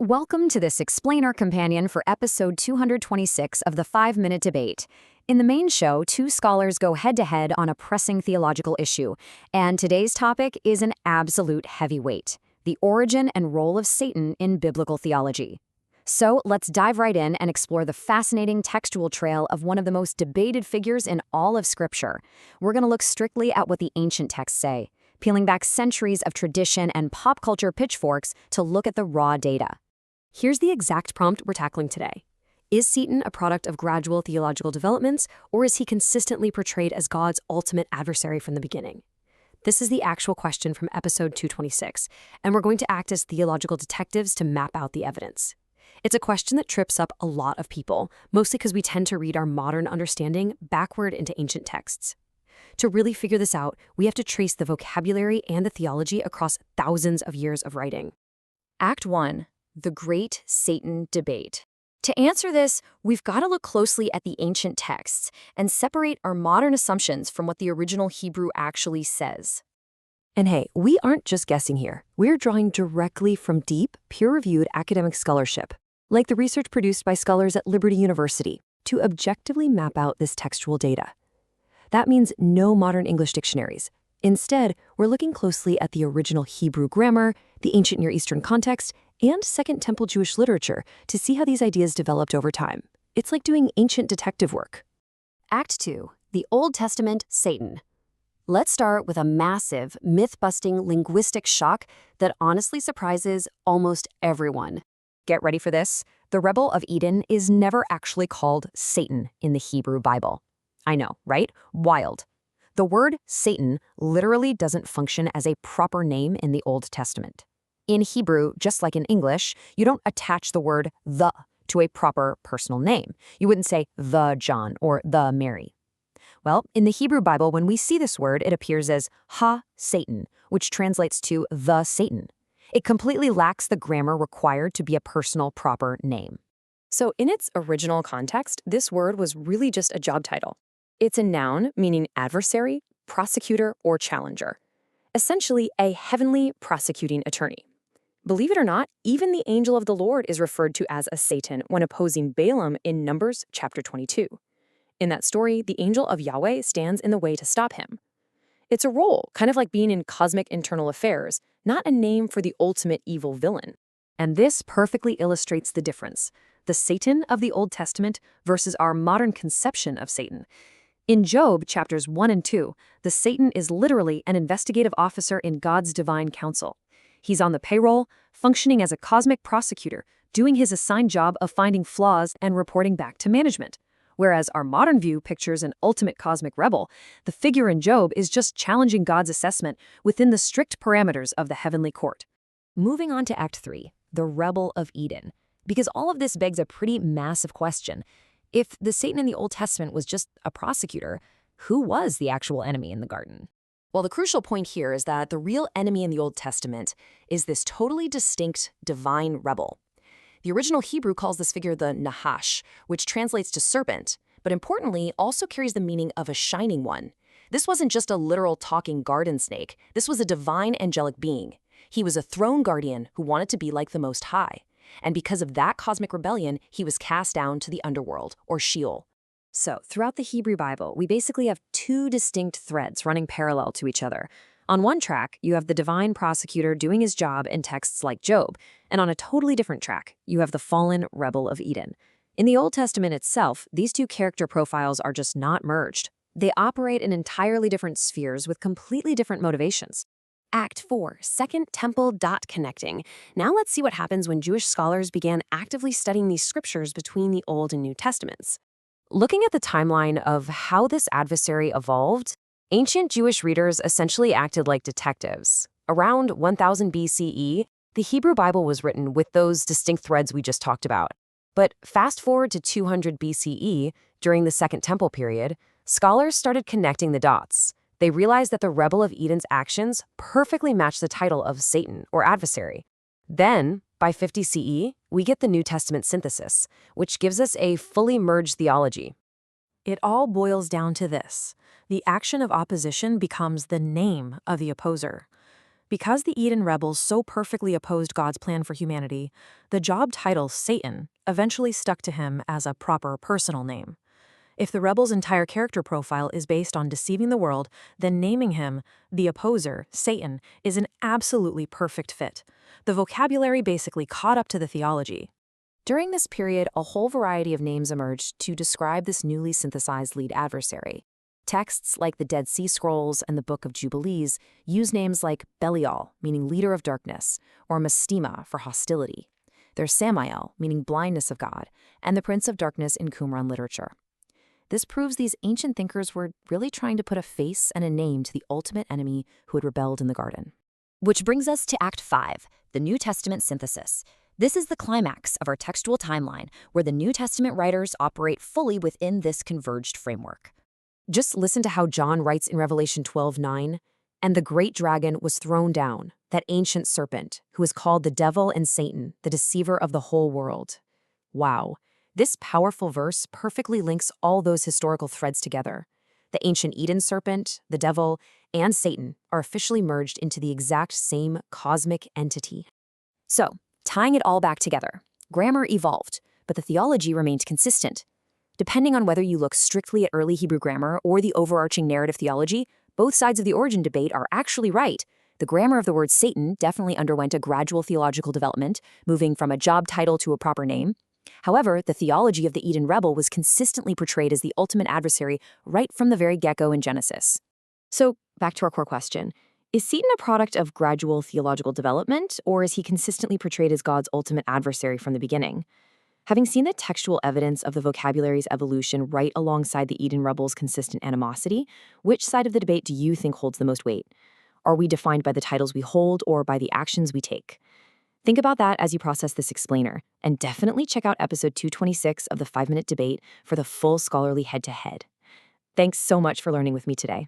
Welcome to this Explainer Companion for episode 226 of the 5-Minute Debate. In the main show, two scholars go head-to-head on a pressing theological issue, and today's topic is an absolute heavyweight: the origin and role of Satan in biblical theology. So let's dive right in and explore the fascinating textual trail of one of the most debated figures in all of Scripture. We're going to look strictly at what the ancient texts say, peeling back centuries of tradition and pop culture pitchforks to look at the raw data. Here's the exact prompt we're tackling today. Is Satan a product of gradual theological developments, or is he consistently portrayed as God's ultimate adversary from the beginning? This is the actual question from episode 226, and we're going to act as theological detectives to map out the evidence. It's a question that trips up a lot of people, mostly because we tend to read our modern understanding backward into ancient texts. To really figure this out, we have to trace the vocabulary and the theology across thousands of years of writing. Act 1. The Great Satan Debate. To answer this, we've got to look closely at the ancient texts and separate our modern assumptions from what the original Hebrew actually says. And hey, we aren't just guessing here. We're drawing directly from deep, peer-reviewed academic scholarship, like the research produced by scholars at Liberty University, to objectively map out this textual data. That means no modern English dictionaries. Instead, we're looking closely at the original Hebrew grammar, the ancient Near Eastern context, and Second Temple Jewish literature to see how these ideas developed over time. It's like doing ancient detective work. Act 2. The Old Testament Satan. Let's start with a massive, myth-busting linguistic shock that honestly surprises almost everyone. Get ready for this. The rebel of Eden is never actually called Satan in the Hebrew Bible. I know, right? Wild. The word Satan literally doesn't function as a proper name in the Old Testament. In Hebrew, just like in English, you don't attach the word the to a proper personal name. You wouldn't say the John or the Mary. Well, in the Hebrew Bible, when we see this word, it appears as ha-Satan, which translates to the Satan. It completely lacks the grammar required to be a personal, proper name. So in its original context, this word was really just a job title. It's a noun meaning adversary, prosecutor, or challenger. Essentially, a heavenly prosecuting attorney. Believe it or not, even the angel of the Lord is referred to as a Satan when opposing Balaam in Numbers chapter 22. In that story, the angel of Yahweh stands in the way to stop him. It's a role, kind of like being in cosmic internal affairs, not a name for the ultimate evil villain. And this perfectly illustrates the difference: the Satan of the Old Testament versus our modern conception of Satan. In Job chapters 1 and 2, the Satan is literally an investigative officer in God's divine counsel. He's on the payroll, functioning as a cosmic prosecutor, doing his assigned job of finding flaws and reporting back to management. Whereas our modern view pictures an ultimate cosmic rebel, the figure in Job is just challenging God's assessment within the strict parameters of the heavenly court. Moving on to Act 3, the rebel of Eden. Because all of this begs a pretty massive question. If the Satan in the Old Testament was just a prosecutor, who was the actual enemy in the garden? Well, the crucial point here is that the real enemy in the Old Testament is this totally distinct divine rebel. The original Hebrew calls this figure the Nahash, which translates to serpent, but importantly also carries the meaning of a shining one. This wasn't just a literal talking garden snake. This was a divine angelic being. He was a throne guardian who wanted to be like the Most High. And because of that cosmic rebellion, he was cast down to the underworld, or Sheol. So, throughout the Hebrew Bible, we basically have two distinct threads running parallel to each other. On one track, you have the divine prosecutor doing his job in texts like Job, and on a totally different track, you have the fallen rebel of Eden. In the Old Testament itself, these two character profiles are just not merged. They operate in entirely different spheres with completely different motivations. Act 4, Second Temple Connecting. Now let's see what happens when Jewish scholars began actively studying these scriptures between the Old and New Testaments. Looking at the timeline of how this adversary evolved, ancient Jewish readers essentially acted like detectives. Around 1000 BCE, the Hebrew Bible was written with those distinct threads we just talked about. But fast forward to 200 BCE, during the Second Temple period, scholars started connecting the dots. They realized that the rebel of Eden's actions perfectly matched the title of Satan, or adversary. Then, by 50 CE, we get the New Testament synthesis, which gives us a fully merged theology. It all boils down to this: the action of opposition becomes the name of the opposer. Because the Eden rebels so perfectly opposed God's plan for humanity, the job title Satan eventually stuck to him as a proper personal name. If the rebel's entire character profile is based on deceiving the world, then naming him, the opposer, Satan, is an absolutely perfect fit. The vocabulary basically caught up to the theology. During this period, a whole variety of names emerged to describe this newly synthesized lead adversary. Texts like the Dead Sea Scrolls and the Book of Jubilees use names like Belial, meaning leader of darkness, or Mastema for hostility. There's Samael, meaning blindness of God, and the Prince of Darkness in Qumran literature. This proves these ancient thinkers were really trying to put a face and a name to the ultimate enemy who had rebelled in the garden. Which brings us to Act 5, the New Testament synthesis. This is the climax of our textual timeline, where the New Testament writers operate fully within this converged framework. Just listen to how John writes in Revelation 12:9, "And the great dragon was thrown down, that ancient serpent, who is called the devil and Satan, the deceiver of the whole world." Wow, this powerful verse perfectly links all those historical threads together. The ancient Eden serpent, the devil, and Satan are officially merged into the exact same cosmic entity. So, tying it all back together, grammar evolved, but the theology remained consistent. Depending on whether you look strictly at early Hebrew grammar or the overarching narrative theology, both sides of the origin debate are actually right. The grammar of the word Satan definitely underwent a gradual theological development, moving from a job title to a proper name. However, the theology of the Eden rebel was consistently portrayed as the ultimate adversary right from the very get-go in Genesis. So, back to our core question. Is Satan a product of gradual theological development, or is he consistently portrayed as God's ultimate adversary from the beginning? Having seen the textual evidence of the vocabulary's evolution right alongside the Eden rebels' consistent animosity, which side of the debate do you think holds the most weight? Are we defined by the titles we hold or by the actions we take? Think about that as you process this explainer, and definitely check out episode 226 of the 5-Minute Debate for the full scholarly head-to-head. Thanks so much for learning with me today.